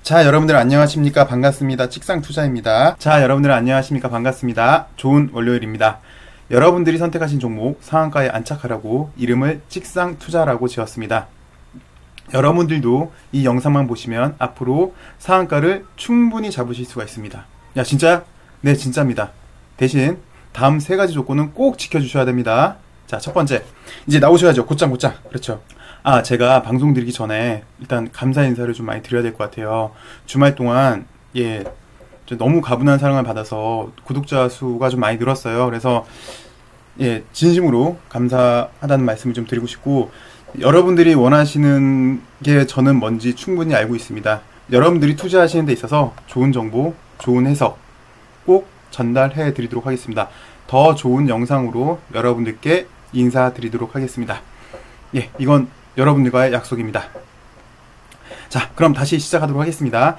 자, 여러분들 안녕하십니까? 반갑습니다. 찍상투자입니다. 자, 여러분들 안녕하십니까? 반갑습니다. 좋은 월요일입니다. 여러분들이 선택하신 종목 상한가에 안착하라고 이름을 찍상투자라고 지었습니다. 여러분들도 이 영상만 보시면 앞으로 상한가를 충분히 잡으실 수가 있습니다. 야, 진짜야? 네, 진짜입니다. 대신 다음 세 가지 조건은 꼭 지켜주셔야 됩니다. 자, 첫 번째, 이제 나오셔야죠. 곧장. 그렇죠. 제가 방송 드리기 전에 일단 감사 인사를 좀 많이 드려야 될 것 같아요. 주말 동안 너무 가분한 사랑을 받아서 구독자 수가 좀 많이 늘었어요. 그래서 진심으로 감사하다는 말씀을 좀 드리고 싶고, 여러분들이 원하시는 게 저는 뭔지 충분히 알고 있습니다. 여러분들이 투자하시는 데 있어서 좋은 정보, 좋은 해석 꼭 전달해 드리도록 하겠습니다. 더 좋은 영상으로 여러분들께 인사드리도록 하겠습니다. 이건 여러분들과의 약속입니다. 자, 그럼 다시 시작하도록 하겠습니다.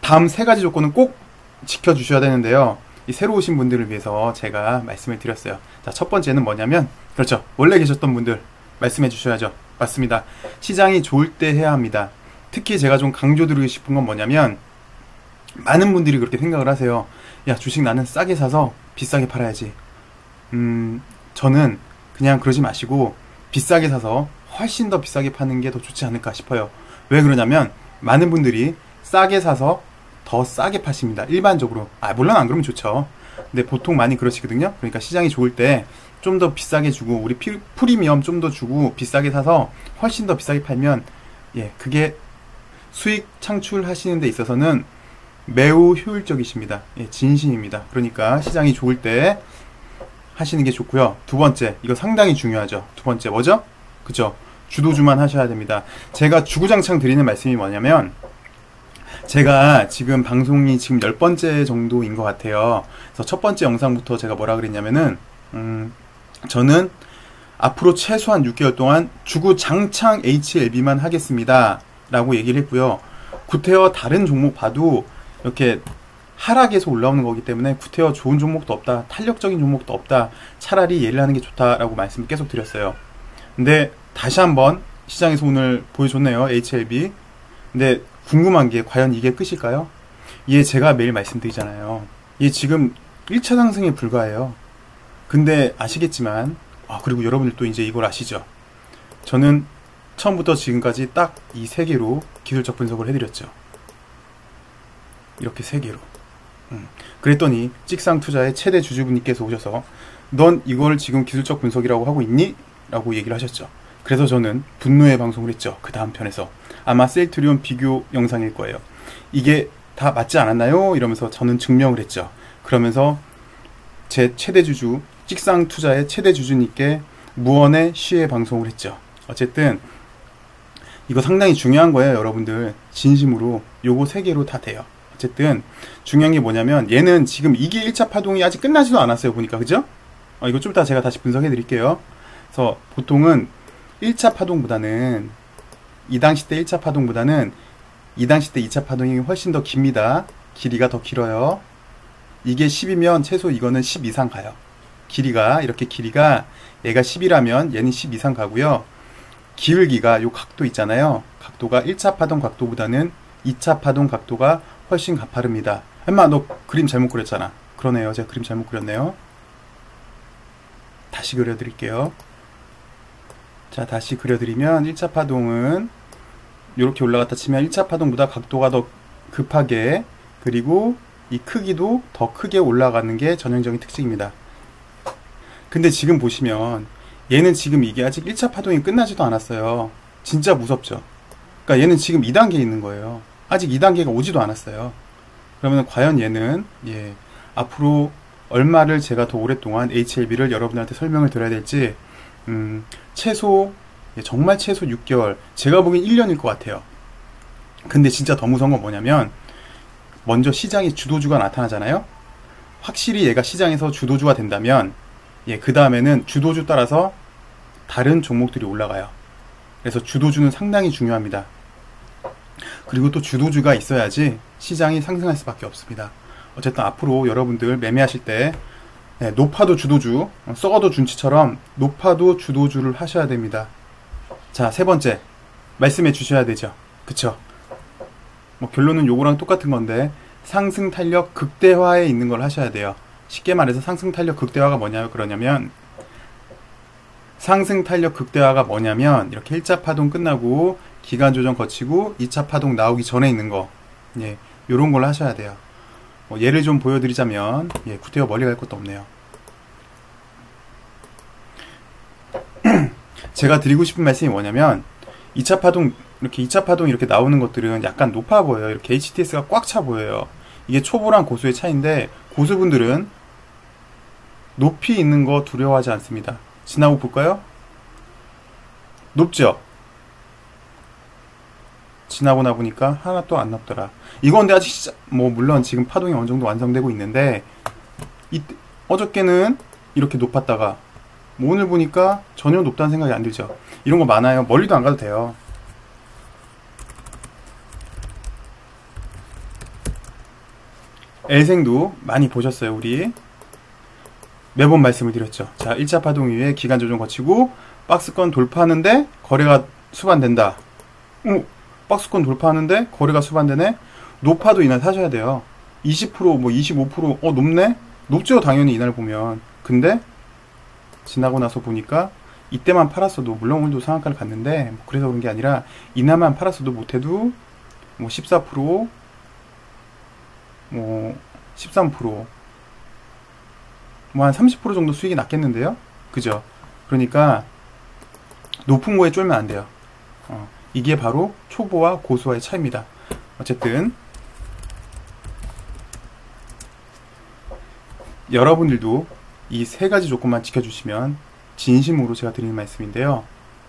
다음 세 가지 조건은 꼭 지켜주셔야 되는데요. 이 새로 오신 분들을 위해서 제가 말씀을 드렸어요. 자, 첫 번째는 뭐냐면, 그렇죠. 원래 계셨던 분들 말씀해 주셔야죠. 맞습니다. 시장이 좋을 때 해야 합니다. 특히 제가 좀 강조드리고 싶은 건 뭐냐면, 많은 분들이 그렇게 생각을 하세요. 야, 주식 나는 싸게 사서 비싸게 팔아야지. 저는 그냥 그러지 마시고 비싸게 사서 훨씬 더 비싸게 파는 게 더 좋지 않을까 싶어요. 왜 그러냐면, 많은 분들이 싸게 사서 더 싸게 파십니다. 일반적으로. 물론 안 그러면 좋죠. 근데 보통 많이 그러시거든요. 그러니까 시장이 좋을 때 좀 더 비싸게 주고, 우리 프리미엄 좀 더 주고 비싸게 사서 훨씬 더 비싸게 팔면, 그게 수익 창출하시는 데 있어서는 매우 효율적이십니다. 진심입니다. 그러니까 시장이 좋을 때 하시는 게 좋고요. 두 번째, 이거 상당히 중요하죠. 두 번째 뭐죠? 그죠? 주도주만 하셔야 됩니다. 제가 주구장창 드리는 말씀이 뭐냐면, 제가 지금 방송이 지금 10번째 정도인 것 같아요. 그래서 첫 번째 영상부터 제가 뭐라 그랬냐면은, 저는 앞으로 최소한 6개월 동안 주구장창 HLB만 하겠습니다 라고 얘기를 했고요. 구태여 다른 종목 봐도 이렇게 하락에서 올라오는 거기 때문에 구태여 좋은 종목도 없다, 탄력적인 종목도 없다, 차라리 얘를 하는 게 좋다라고 말씀을 계속 드렸어요. 근데 다시 한번 시장에서 오늘 보여줬네요, HLB. 근데 궁금한 게, 과연 이게 끝일까요? 제가 매일 말씀드리잖아요. 지금 1차 상승에 불과해요. 근데 아시겠지만, 그리고 여러분들 또 이제 이걸 아시죠? 저는 처음부터 지금까지 딱 이 세 개로 기술적 분석을 해드렸죠. 이렇게 세 개로. 그랬더니 찍상투자의 최대 주주분께서 오셔서, 넌 이걸 지금 기술적 분석이라고 하고 있니? 라고 얘기를 하셨죠. 그래서 저는 분노의 방송을 했죠. 그 다음 편에서. 아마 셀트리온 비교 영상일 거예요. 이게 다 맞지 않았나요? 이러면서 저는 증명을 했죠. 그러면서 제 최대 주주, 찍상투자의 최대 주주님께 무언의 시해 방송을 했죠. 어쨌든 이거 상당히 중요한 거예요, 여러분들. 진심으로 요거 세 개로 다 돼요. 어쨌든 중요한 게 뭐냐면, 얘는 지금 이게 1차 파동이 아직 끝나지도 않았어요, 보니까. 그죠? 이거 좀 이따 제가 다시 분석해 드릴게요. 그래서 보통은 1차 파동보다는, 이 당시 때 1차 파동보다는 이 당시 때 2차 파동이 훨씬 더 깁니다. 길이가 더 길어요. 이게 10이면 최소 이거는 10 이상 가요. 길이가 얘가 10이라면 얘는 10 이상 가고요. 기울기가, 요 각도 있잖아요. 각도가 1차 파동 각도보다는 2차 파동 각도가 훨씬 가파릅니다. 엄마, 너 그림 잘못 그렸잖아. 그러네요. 제가 그림 잘못 그렸네요. 다시 그려드릴게요. 자, 다시 그려드리면 1차 파동은 이렇게 올라갔다 치면 1차 파동보다 각도가 더 급하게, 그리고 이 크기도 더 크게 올라가는 게 전형적인 특징입니다. 근데 지금 보시면 얘는 지금 이게 아직 1차 파동이 끝나지도 않았어요. 진짜 무섭죠? 그러니까 얘는 지금 2단계에 있는 거예요. 아직 2단계가 오지도 않았어요. 그러면 과연 얘는 앞으로 얼마를 제가 더 오랫동안 HLB를 여러분들한테 설명을 드려야 될지, 정말 최소 6개월, 제가 보기엔 1년일 것 같아요. 근데 진짜 더 무서운 건 뭐냐면, 먼저 시장에 주도주가 나타나잖아요. 확실히 얘가 시장에서 주도주가 된다면, 그 다음에는 주도주 따라서 다른 종목들이 올라가요. 그래서 주도주는 상당히 중요합니다. 그리고 또 주도주가 있어야지 시장이 상승할 수밖에 없습니다. 어쨌든 앞으로 여러분들 매매하실 때 높아도 주도주, 썩어도 준치처럼 높아도 주도주를 하셔야 됩니다. 자, 세 번째 말씀해 주셔야 되죠. 그쵸? 뭐 결론은 요거랑 똑같은 건데 상승 탄력 극대화에 있는 걸 하셔야 돼요. 쉽게 말해서 상승 탄력 극대화가 뭐냐면 상승 탄력 극대화가 뭐냐면 이렇게 1차 파동 끝나고 기간 조정 거치고 2차 파동 나오기 전에 있는 거, 예, 요런 걸 하셔야 돼요. 예를 좀 보여드리자면, 예, 구태여 멀리 갈 것도 없네요. 제가 드리고 싶은 말씀이 뭐냐면 2차 파동 이렇게 나오는 것들은 약간 높아 보여요. 이렇게 HTS가 꽉 차 보여요. 이게 초보랑 고수의 차이인데 고수분들은 높이 있는 거 두려워하지 않습니다. 지나고 볼까요? 높죠? 지나고 나 보니까 하나도 안 높더라. 이건 근데 아직 물론 지금 파동이 어느 정도 완성되고 있는데 어저께는 이렇게 높았다가 오늘 보니까 전혀 높다는 생각이 안 들죠. 이런 거 많아요. 멀리도 안 가도 돼요. 엘생도 많이 보셨어요. 우리 매번 말씀을 드렸죠. 자, 1차 파동 이후에 기간 조정 거치고 박스권 돌파하는데 거래가 수반된다. 박스권 돌파하는데 거래가 수반되네. 높아도 이날 사셔야 돼요. 20% 25% 높네? 높죠, 당연히 이날 보면. 근데 지나고 나서 보니까 이때만 팔았어도, 물론 오늘도 상한가를 갔는데 그래서 그런 게 아니라 이날만 팔았어도 못해도 14%, 13%, 한 30% 정도 수익이 났겠는데요? 그죠? 그러니까 높은 거에 쫄면 안 돼요. 이게 바로 초보와 고수와의 차이입니다. 어쨌든 여러분들도 이 세 가지 조건만 지켜주시면 진심으로 제가 드리는 말씀인데요.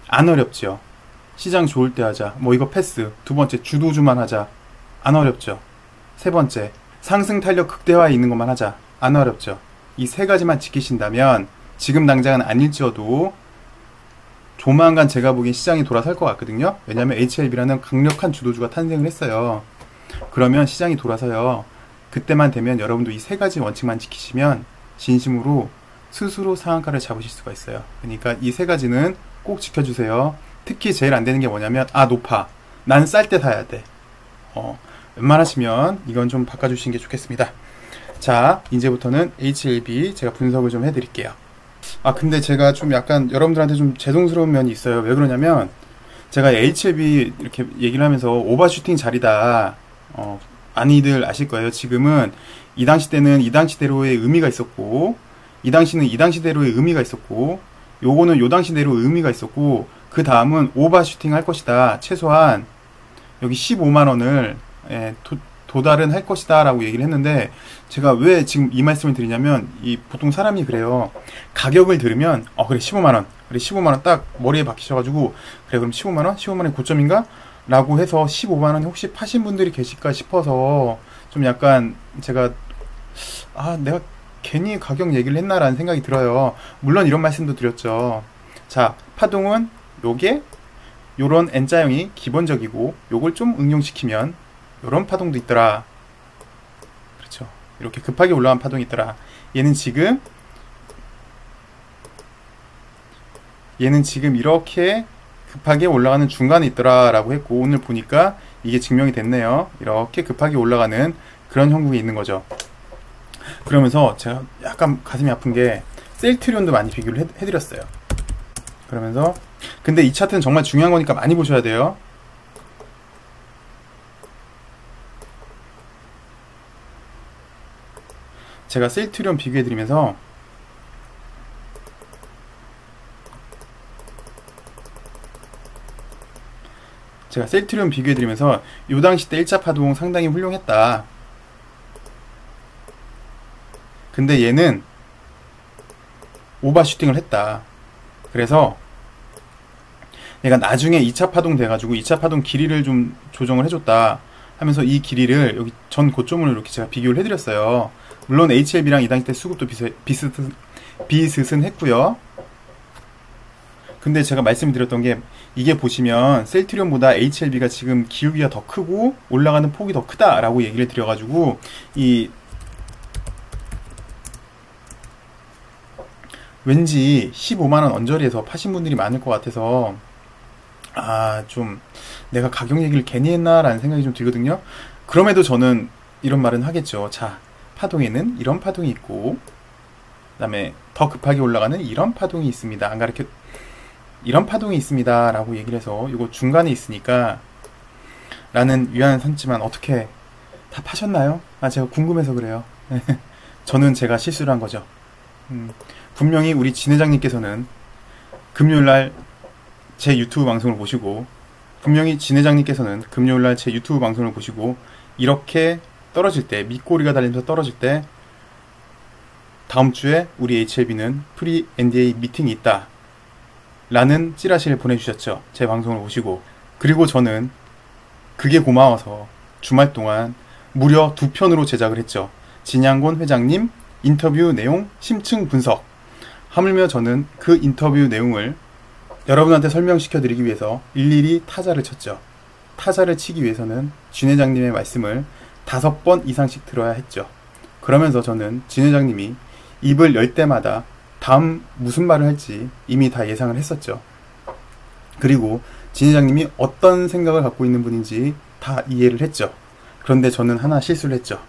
안 어렵죠? 시장 좋을 때 하자. 이거 패스. 두 번째, 주도주만 하자. 안 어렵죠? 세 번째, 상승 탄력 극대화에 있는 것만 하자. 안 어렵죠? 이 세 가지만 지키신다면 지금 당장은 아닐지어도 조만간 제가 보기엔 시장이 돌아설 것 같거든요. 왜냐하면 HLB라는 강력한 주도주가 탄생을 했어요. 그러면 시장이 돌아서요. 그때만 되면 여러분도 이 세 가지 원칙만 지키시면 진심으로 스스로 상한가를 잡으실 수가 있어요. 그러니까 이 세 가지는 꼭 지켜주세요. 특히 제일 안 되는 게 뭐냐면 높아. 난 쌀 때 사야 돼. 웬만하시면 이건 좀 바꿔주시는 게 좋겠습니다. 자, 이제부터는 HLB 제가 분석을 좀 해드릴게요. 근데 제가 좀 약간 여러분들한테 좀 죄송스러운 면이 있어요. 왜 그러냐면 제가 HLB 이렇게 얘기를 하면서 오버슈팅 자리다, 많이들 아실 거예요. 지금은 이 당시 때는 이 당시대로의 의미가 있었고, 이 당시는 이 당시대로의 의미가 있었고, 요거는 요 당시대로 의미가 있었고, 그 다음은 오버슈팅 할 것이다. 최소한 여기 15만원을 도달은 할 것이다 라고 얘기를 했는데, 제가 왜 지금 이 말씀을 드리냐면, 보통 사람이 그래요. 가격을 들으면 그래 15만원, 그래 15만원 딱 머리에 박히셔가지고, 그래 그럼 15만원? 15만원이 고점인가? 라고 해서 15만원 혹시 파신 분들이 계실까 싶어서 좀 약간 제가 내가 괜히 가격 얘기를 했나라는 생각이 들어요. 물론 이런 말씀도 드렸죠. 자, 파동은 요런 N자형이 기본적이고, 요걸 좀 응용시키면 요런 파동도 있더라. 그렇죠. 이렇게 급하게 올라간 파동이 있더라. 얘는 지금 이렇게 급하게 올라가는 중간에 있더라 라고 했고, 오늘 보니까 이게 증명이 됐네요. 이렇게 급하게 올라가는 그런 형국이 있는 거죠. 그러면서 제가 약간 가슴이 아픈 게 셀트리온도 많이 비교를 해드렸어요. 그러면서 근데 이 차트는 정말 중요한 거니까 많이 보셔야 돼요. 제가 셀트리온 비교해드리면서 요 당시 때 1차 파동 상당히 훌륭했다. 근데 얘는 오버슈팅을 했다. 그래서 얘가 나중에 2차 파동 돼가지고 2차 파동 길이를 좀 조정을 해줬다 하면서 이 길이를 여기 전 고점으로 이렇게 제가 비교를 해드렸어요. 물론 HLB랑 이 당시 때 수급도 비슷은 했고요. 근데 제가 말씀드렸던 게, 이게 보시면 셀트리온보다 HLB가 지금 기울기가 더 크고 올라가는 폭이 더 크다라고 얘기를 드려가지고, 왠지 15만원 언저리에서 파신 분들이 많을 것 같아서 좀 내가 가격 얘기를 괜히 했나라는 생각이 좀 들거든요. 그럼에도 저는 이런 말은 하겠죠. 자, 파동에는 이런 파동이 있고, 그 다음에 더 급하게 올라가는 이런 파동이 있습니다. 안 가르쳐, 이런 파동이 있습니다 라고 얘기를 해서 이거 중간에 있으니까 라는 위안을 삼지만 어떻게 다 파셨나요? 제가 궁금해서 그래요. 저는 제가 실수를 한 거죠. 분명히 우리 진 회장님께서는 금요일날 제 유튜브 방송을 보시고, 분명히 진 회장님께서는 금요일날 제 유튜브 방송을 보시고, 이렇게 떨어질 때, 밑꼬리가 달리면서 떨어질 때, 다음 주에 우리 HLB는 프리 NDA 미팅이 있다 라는 찌라시를 보내주셨죠. 제 방송을 보시고. 그리고 저는 그게 고마워서 주말 동안 무려 2편으로 제작을 했죠. 진양곤 회장님 인터뷰 내용 심층 분석. 하물며 저는 그 인터뷰 내용을 여러분한테 설명시켜 드리기 위해서 일일이 타자를 쳤죠. 타자를 치기 위해서는 진 회장님의 말씀을 5번 이상씩 들어야 했죠. 그러면서 저는 진 회장님이 입을 열 때마다 다음 무슨 말을 할지 이미 다 예상을 했었죠. 그리고 진 회장님이 어떤 생각을 갖고 있는 분인지 다 이해를 했죠. 그런데 저는 하나 실수를 했죠.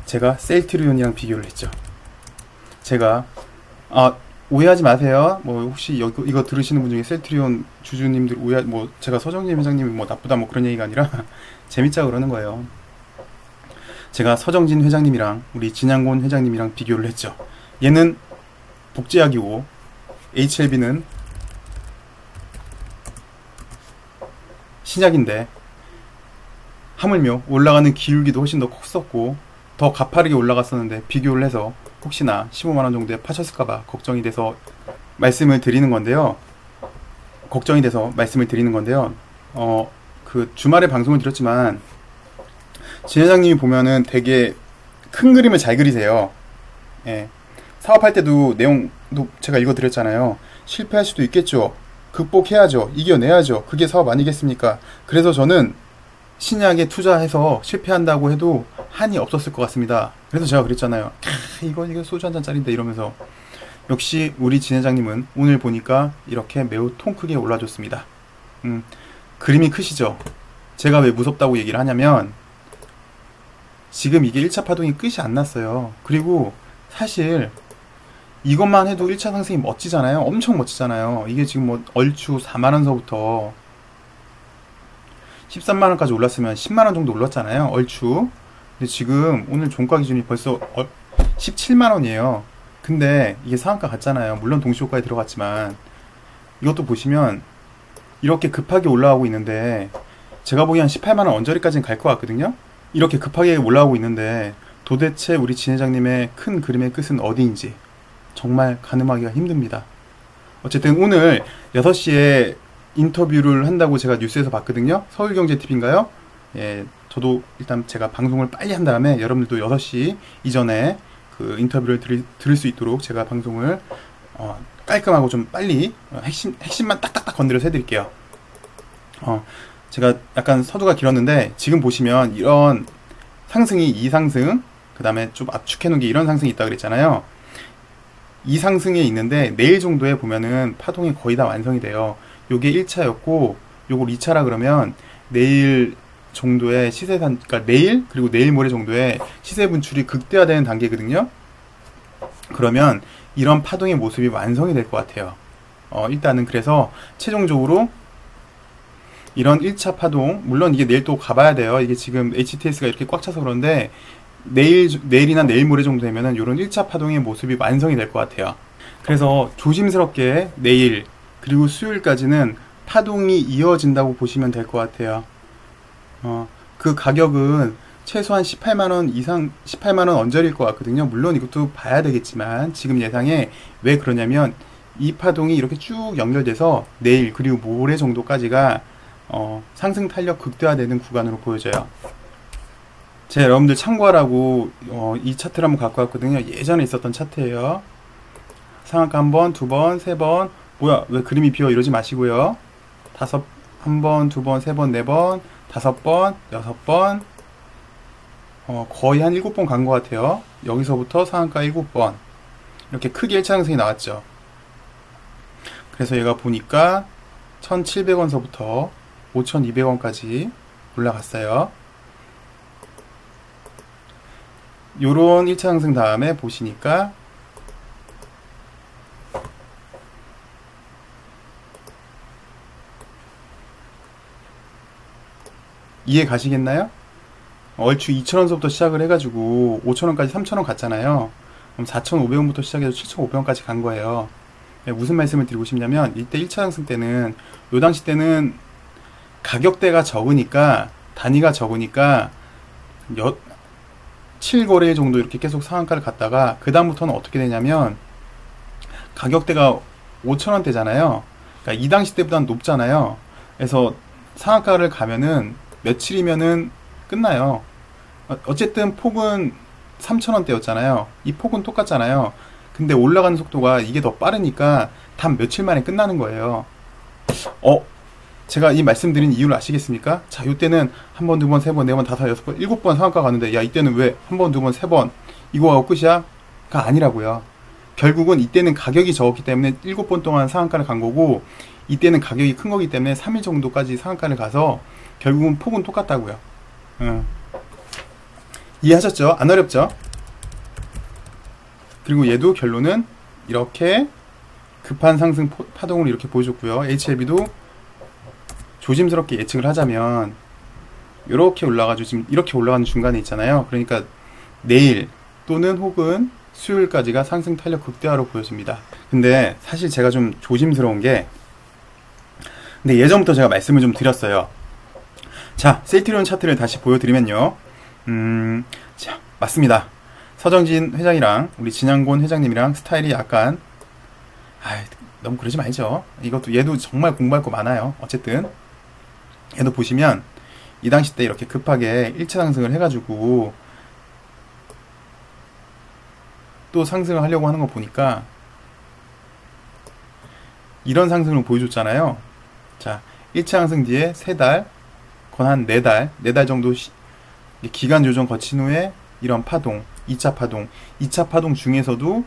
제가 셀트리온이랑 비교를 했죠. 제가 오해하지 마세요. 뭐 혹시 이거 들으시는 분 중에 셀트리온 주주님들 제가 서정진 회장님이 뭐 나쁘다 뭐 그런 얘기가 아니라 재밌자 그러는 거예요. 제가 서정진 회장님이랑 우리 진양곤 회장님이랑 비교를 했죠. 얘는 복제약이고 HLB는 신약인데 하물며 올라가는 기울기도 훨씬 더 컸었고 더 가파르게 올라갔었는데 비교를 해서 혹시나 15만원 정도에 파셨을까봐 걱정이 돼서 말씀을 드리는 건데요. 그 주말에 방송을 드렸지만 진 회장님이 보면은 되게 큰 그림을 잘 그리세요. 예. 사업할 때도 내용도 제가 읽어드렸잖아요. 실패할 수도 있겠죠. 극복해야죠. 이겨내야죠. 그게 사업 아니겠습니까? 그래서 저는 신약에 투자해서 실패한다고 해도 한이 없었을 것 같습니다. 그래서 제가 그랬잖아요. 이거 소주 한 잔짜리인데 이러면서. 역시 우리 진 회장님은 오늘 보니까 이렇게 매우 통 크게 올라줬습니다. 그림이 크시죠? 제가 왜 무섭다고 얘기를 하냐면 지금 이게 1차 파동이 끝이 안 났어요. 그리고 사실 이것만 해도 1차 상승이 멋지잖아요. 엄청 멋지잖아요. 이게 지금 뭐 얼추 4만원서부터 13만원까지 올랐으면 10만원 정도 올랐잖아요. 얼추. 근데 지금 오늘 종가 기준이 벌써 17만원이에요. 근데 이게 상한가 같잖아요. 물론 동시효과에 들어갔지만 이것도 보시면 이렇게 급하게 올라가고 있는데 제가 보기엔 한 18만원 언저리까지는 갈 것 같거든요. 이렇게 급하게 올라가고 있는데 도대체 우리 진 회장님의 큰 그림의 끝은 어디인지 정말 가늠하기가 힘듭니다. 어쨌든 오늘 6시에 인터뷰를 한다고 제가 뉴스에서 봤거든요. 서울경제TV인가요? 예, 저도 일단 제가 방송을 빨리 한 다음에 여러분들도 6시 이전에 그 인터뷰를 들을 수 있도록 제가 방송을 깔끔하고 좀 빨리 핵심만 딱딱딱 건드려서 해드릴게요. 제가 약간 서두가 길었는데 지금 보시면 이런 상승이 이 상승 그 다음에 좀 압축해 놓은 게 이런 상승이 있다 그랬잖아요. 이 상승에 있는데 내일 정도에 보면은 파동이 거의 다 완성이 돼요. 요게 1차였고 요걸 2차라 그러면 내일 정도의 그러니까 내일 그리고 내일 모레 정도에 시세 분출이 극대화되는 단계거든요. 그러면 이런 파동의 모습이 완성이 될 것 같아요. 일단은 그래서 최종적으로 이런 1차 파동, 물론 이게 내일 또 가봐야 돼요. 이게 지금 HTS가 이렇게 꽉 차서 그런데 내일이나 내일 모레 정도 되면은 이런 1차 파동의 모습이 완성이 될 것 같아요. 그래서 조심스럽게 내일 그리고 수요일까지는 파동이 이어진다고 보시면 될 것 같아요. 그 가격은 최소한 18만원 이상, 18만원 언저리일 것 같거든요. 물론 이것도 봐야 되겠지만 지금 예상에 왜 그러냐면 이 파동이 이렇게 쭉 연결돼서 내일 그리고 모레 정도까지가 상승 탄력 극대화되는 구간으로 보여져요. 제가 여러분들 참고하라고 이 차트를 한번 갖고 왔거든요. 예전에 있었던 차트예요. 상한가 한 번, 두 번, 세 번. 뭐야 왜 그림이 비어 이러지 마시고요. 한 번, 두 번, 세 번, 네 번, 5번, 6번, 거의 한 7번 간 것 같아요. 여기서부터 상한가 7번 이렇게 크게 1차 상승이 나왔죠. 그래서 얘가 보니까 1,700원서부터 5,200원까지 올라갔어요. 요런 1차 상승 다음에 보시니까 이해 가시겠나요? 얼추 2,000원서부터 시작을 해가지고 5,000원까지 3,000원 갔잖아요. 그럼 4,500원부터 시작해서 7,500원까지 간 거예요. 무슨 말씀을 드리고 싶냐면 이때 1차 상승 때는 요 당시 때는 가격대가 적으니까 단위가 적으니까 7거래 정도 이렇게 계속 상한가를 갔다가 그 다음부터는 어떻게 되냐면 가격대가 5,000원대잖아요. 그러니까 이 당시 때보다는 높잖아요. 그래서 상한가를 가면은 며칠이면은 끝나요. 어쨌든 폭은 3,000원대였잖아요. 이 폭은 똑같잖아요. 근데 올라가는 속도가 이게 더 빠르니까 단 며칠 만에 끝나는 거예요. 제가 이 말씀드린 이유를 아시겠습니까? 자, 이때는 한 번, 두 번, 세 번, 네 번, 다섯, 여섯 번, 7번 상한가 갔는데 야, 이때는 왜 한 번, 두 번, 세 번 이거하고 끝이야? 가 아니라고요. 결국은 이때는 가격이 적었기 때문에 7번 동안 상한가를 간 거고 이때는 가격이 큰 거기 때문에 3일 정도까지 상한가를 가서 결국은 폭은 똑같다고요. 이해하셨죠? 안 어렵죠? 그리고 얘도 결론은 이렇게 급한 상승 파동을 이렇게 보여줬고요. HLB도 조심스럽게 예측을 하자면 이렇게 올라가지고 지금 이렇게 올라가는 중간에 있잖아요. 그러니까 내일 또는 혹은 수요일까지가 상승 탄력 극대화로 보여집니다. 근데 사실 제가 좀 조심스러운 게 근데 예전부터 제가 말씀을 좀 드렸어요. 자, 셀트리온 차트를 다시 보여드리면요. 자, 맞습니다. 서정진 회장이랑 우리 진양곤 회장님이랑 스타일이 약간 너무 그러지 말죠. 이것도 얘도 정말 공부할 거 많아요. 어쨌든 얘도 보시면 이 당시 때 이렇게 급하게 1차 상승을 해가지고 또 상승을 하려고 하는 거 보니까 이런 상승을 보여줬잖아요. 자, 1차 상승 뒤에 3달, 건 한 4달, 4달 정도 기간 조정 거친 후에 이런 파동, 2차 파동, 2차 파동 중에서도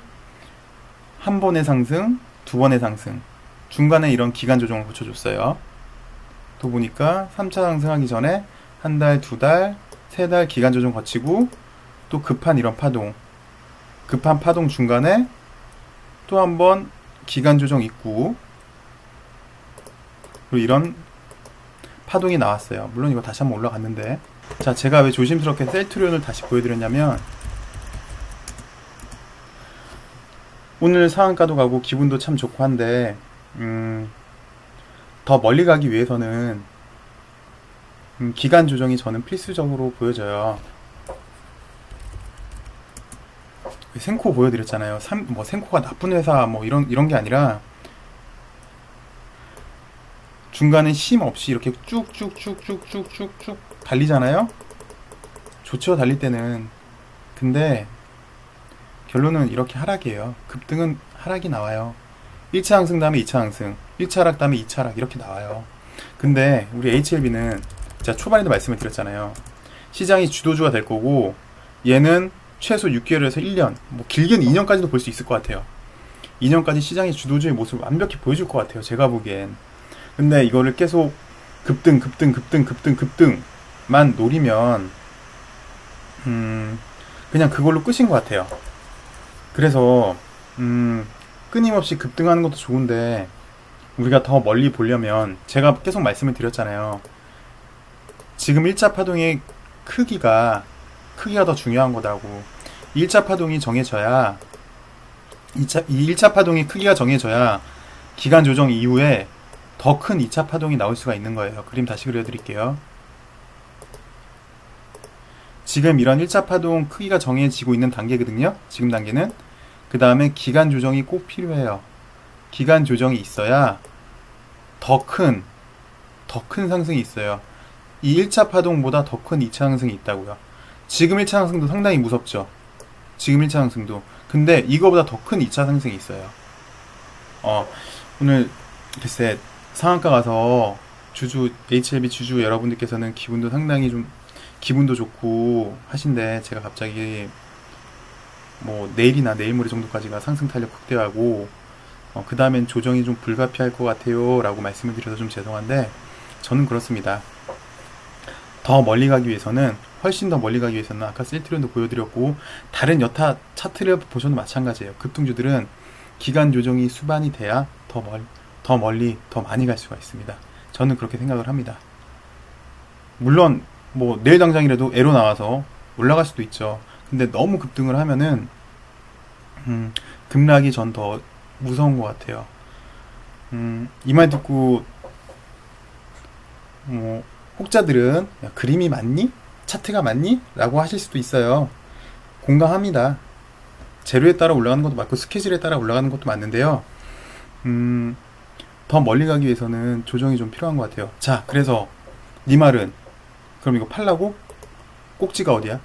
한 번의 상승, 두 번의 상승, 중간에 이런 기간 조정을 거쳐줬어요. 또 보니까 3차 상승하기 전에 한 달, 두 달, 세 달 기간 조정 거치고 또 급한 이런 파동, 급한 파동 중간에 또 한 번 기간 조정 있고 그리고 이런 파동이 나왔어요. 물론 이거 다시 한번 올라갔는데 자, 제가 왜 조심스럽게 셀트리온을 다시 보여드렸냐면 오늘 상한가도 가고 기분도 참 좋고 한데 더 멀리 가기 위해서는 기간 조정이 저는 필수적으로 보여져요. 생코 보여드렸잖아요. 뭐 생코가 나쁜 회사 뭐 이런 게 아니라 중간에 쉼 없이 이렇게 쭉쭉쭉쭉쭉쭉쭉 달리잖아요. 좋죠, 달릴 때는. 근데 결론은 이렇게 하락이에요. 급등은 하락이 나와요. 1차 상승 다음에 2차 상승, 1차 하락 다음에 2차 하락 이렇게 나와요. 근데 우리 HLB는 제가 초반에도 말씀을 드렸잖아요. 시장이 주도주가 될 거고 얘는 최소 6개월에서 1년, 뭐 길게는 2년까지도 볼 수 있을 것 같아요. 2년까지 시장의 주도주의 모습을 완벽히 보여줄 것 같아요. 제가 보기엔. 근데 이거를 계속 급등만 노리면 그냥 그걸로 끝인 것 같아요. 그래서 끊임없이 급등하는 것도 좋은데 우리가 더 멀리 보려면 제가 계속 말씀을 드렸잖아요. 지금 1차 파동의 크기가 더 중요한 거다고. 1차 파동이 정해져야 이 1차 파동의 크기가 정해져야 기간 조정 이후에 더 큰 2차 파동이 나올 수가 있는 거예요. 그림 다시 그려드릴게요. 지금 이런 1차 파동 크기가 정해지고 있는 단계거든요. 지금 단계는. 그 다음에 기간 조정이 꼭 필요해요. 기간 조정이 있어야 더 큰 상승이 있어요. 이 1차 파동보다 더 큰 2차 상승이 있다고요. 지금 1차 상승도 상당히 무섭죠. 지금 1차 상승도. 근데 이거보다 더 큰 2차 상승이 있어요. 오늘 글쎄 상한가 가서 HLB 주주 여러분들께서는 기분도 상당히 좀 기분도 좋고 하신데 제가 갑자기 뭐 내일이나 내일 모레 정도까지가 상승 탄력 극대화하고 그 다음엔 조정이 좀 불가피할 것 같아요 라고 말씀을 드려서 좀 죄송한데, 저는 그렇습니다. 더 멀리 가기 위해서는, 훨씬 더 멀리 가기 위해서는 아까 셀트리온도 보여드렸고 다른 여타 차트를 보셔도 마찬가지예요. 급등주들은 기간 조정이 수반이 돼야 더 멀리 더 많이 갈 수가 있습니다. 저는 그렇게 생각을 합니다. 물론 뭐 내일 당장이라도 애로 나와서 올라갈 수도 있죠. 근데 너무 급등을 하면은 급락이 전 더 무서운 것 같아요. 이 말 듣고 혹자들은 야, 그림이 맞니? 차트가 맞니? 라고 하실 수도 있어요. 공감합니다. 재료에 따라 올라가는 것도 맞고 스케줄에 따라 올라가는 것도 맞는데요. 더 멀리 가기 위해서는 조정이 좀 필요한 것 같아요. 자, 그래서 네 말은 그럼 이거 팔라고? 꼭지가 어디야?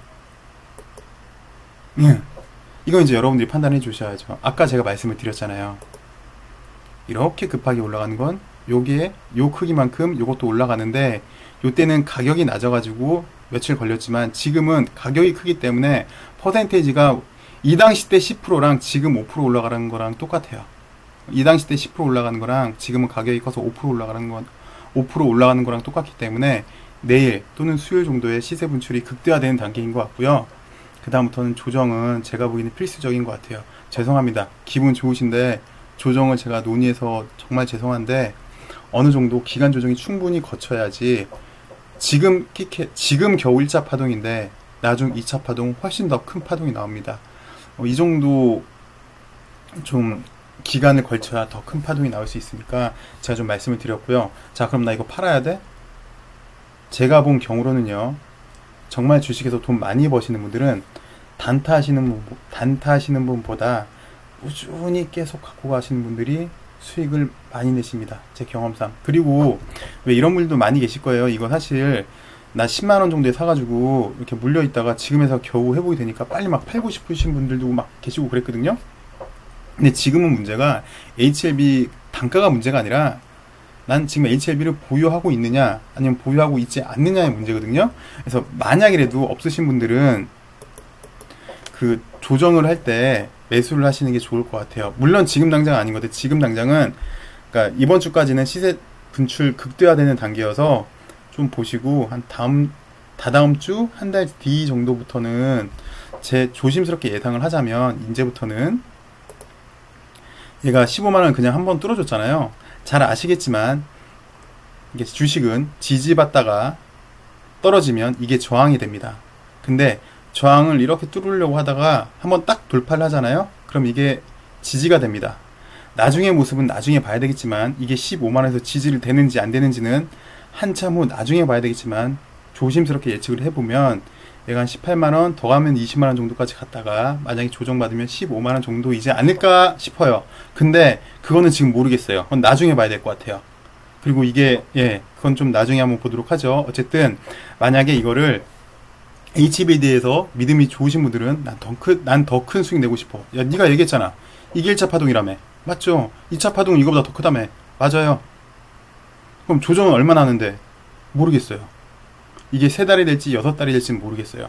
이건 이제 여러분들이 판단해 주셔야죠. 아까 제가 말씀을 드렸잖아요. 이렇게 급하게 올라가는 건 요게 요 크기만큼 요것도 올라가는데, 요때는 가격이 낮아가지고 며칠 걸렸지만 지금은 가격이 크기 때문에 퍼센테이지가 이 당시 때 10%랑 지금 5% 올라가는 거랑 똑같아요. 이 당시 때 10% 올라가는 거랑 지금은 가격이 커서 5% 올라가는 건 5% 올라가는 거랑 똑같기 때문에 내일 또는 수요일 정도의 시세 분출이 극대화되는 단계인 것 같고요. 그 다음부터는 조정은 제가 보기에는 필수적인 것 같아요. 죄송합니다. 기분 좋으신데 조정을 제가 논의해서 정말 죄송한데, 어느 정도 기간 조정이 충분히 거쳐야지. 지금 겨우 1차 파동인데 나중 2차 파동 훨씬 더 큰 파동이 나옵니다. 이 정도 좀 기간을 걸쳐야 더 큰 파동이 나올 수 있으니까 제가 좀 말씀을 드렸고요. 자, 그럼 나 이거 팔아야 돼? 제가 본 경우로는요, 정말 주식에서 돈 많이 버시는 분들은 단타 하시는 분보다 꾸준히 계속 갖고 가시는 분들이 수익을 많이 내십니다. 제 경험상. 그리고 왜 이런 분들도 많이 계실 거예요. 이거 사실 나 10만원 정도에 사가지고 이렇게 물려있다가 지금에서 겨우 회복이 되니까 빨리 막 팔고 싶으신 분들도 막 계시고 그랬거든요. 근데 지금은 문제가 HLB 단가가 문제가 아니라 난 지금 HLB를 보유하고 있느냐 아니면 보유하고 있지 않느냐의 문제거든요. 그래서 만약이라도 없으신 분들은 그 조정을 할 때 매수를 하시는 게 좋을 것 같아요. 물론 지금 당장 아닌 건데, 지금 당장은 그러니까 이번 주까지는 시세 분출 극대화되는 단계여서 좀 보시고 한 다다음 주 한 달 뒤 정도부터는 제 조심스럽게 예상을 하자면, 이제부터는 얘가 15만원 그냥 한번 뚫어줬잖아요. 잘 아시겠지만 이게 주식은 지지받다가 떨어지면 이게 저항이 됩니다. 근데 저항을 이렇게 뚫으려고 하다가 한번 딱 돌파를 하잖아요. 그럼 이게 지지가 됩니다. 나중의 모습은 나중에 봐야 되겠지만, 이게 15만원에서 지지를 되는지 안 되는지는 한참 후 나중에 봐야 되겠지만, 조심스럽게 예측을 해보면 얘가 한 18만원 더 가면 20만원 정도까지 갔다가 만약에 조정받으면 15만원 정도이지 않을까 싶어요. 근데 그거는 지금 모르겠어요. 그건 나중에 봐야 될 것 같아요. 그리고 이게 그건 좀 나중에 한번 보도록 하죠. 어쨌든 만약에 이거를 HBD에서 믿음이 좋으신 분들은 난 더 큰 수익 내고 싶어. 야, 네가 얘기했잖아. 이게 1차 파동이라며. 맞죠? 2차 파동은 이거보다 더 크다며. 맞아요. 그럼 조정은 얼마나 하는데? 모르겠어요. 이게 3달이 될지 6달이 될지는 모르겠어요.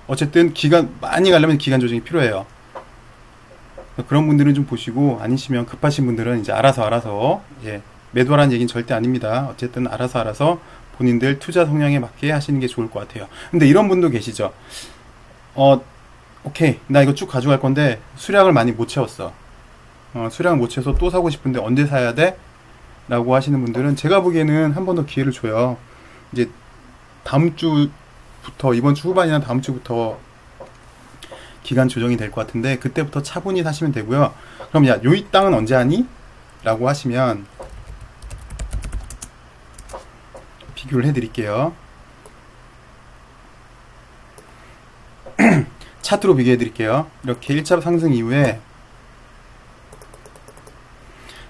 어쨌든 많이 가려면 기간 조정이 필요해요. 그런 분들은 좀 보시고, 아니시면 급하신 분들은 이제 알아서 매도하라는 얘기는 절대 아닙니다. 어쨌든 알아서 본인들 투자 성향에 맞게 하시는 게 좋을 것 같아요. 근데 이런 분도 계시죠. 오케이, 나 이거 쭉 가져갈 건데 수량을 많이 못 채웠어. 수량을 못 채워서 또 사고 싶은데 언제 사야 돼? 라고 하시는 분들은 제가 보기에는 한 번 더 기회를 줘요. 이제 다음 주부터, 이번 주 후반이나 다음 주부터 기간 조정이 될 것 같은데, 그때부터 차분히 사시면 되고요. 그럼 야, 요 이 땅은 언제 하니? 라고 하시면 비교를 해드릴게요. 차트로 비교해드릴게요. 이렇게 1차 상승 이후에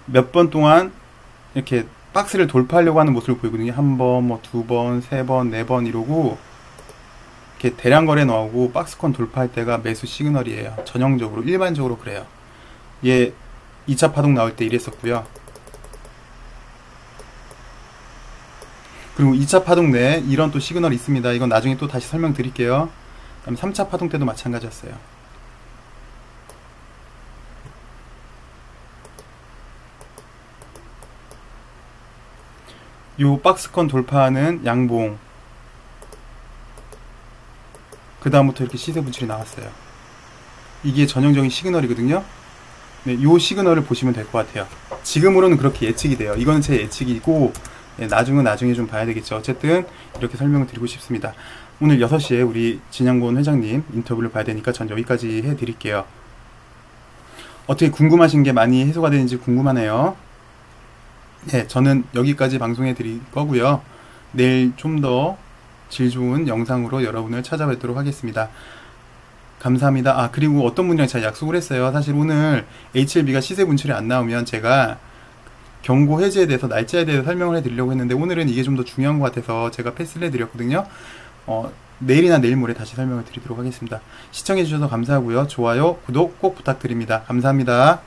몇 번 동안 이렇게 박스를 돌파하려고 하는 모습을 보이거든요. 한 번, 뭐 2번, 3번, 4번 이러고 이렇게 대량 거래 나오고 박스권 돌파할 때가 매수 시그널이에요. 전형적으로, 일반적으로 그래요. 얘 2차 파동 나올 때 이랬었고요. 그리고 2차 파동 내에 이런 또 시그널이 있습니다. 이건 나중에 또 다시 설명드릴게요. 그다음 3차 파동 때도 마찬가지였어요. 요 박스권 돌파하는 양봉, 그 다음부터 이렇게 시세 분출이 나왔어요. 이게 전형적인 시그널이거든요. 네, 요 시그널을 보시면 될 것 같아요. 지금으로는 그렇게 예측이 돼요. 이거는 제 예측이고, 네, 나중에 좀 봐야 되겠죠. 어쨌든 이렇게 설명을 드리고 싶습니다. 오늘 6시에 우리 진양곤 회장님 인터뷰를 봐야 되니까 전 여기까지 해드릴게요. 어떻게 궁금하신 게 많이 해소가 되는지 궁금하네요. 네, 저는 여기까지 방송해 드릴 거고요. 내일 좀 더 질 좋은 영상으로 여러분을 찾아뵙도록 하겠습니다. 감사합니다. 아, 그리고 어떤 분이랑 제가 약속을 했어요. 사실 오늘 HLB가 시세 분출이 안 나오면 제가 경고 해지에 대해서 날짜에 대해서 설명을 해드리려고 했는데, 오늘은 이게 좀 더 중요한 것 같아서 제가 패스를 해드렸거든요. 내일이나 내일 모레 다시 설명을 드리도록 하겠습니다. 시청해주셔서 감사하고요. 좋아요, 구독 꼭 부탁드립니다. 감사합니다.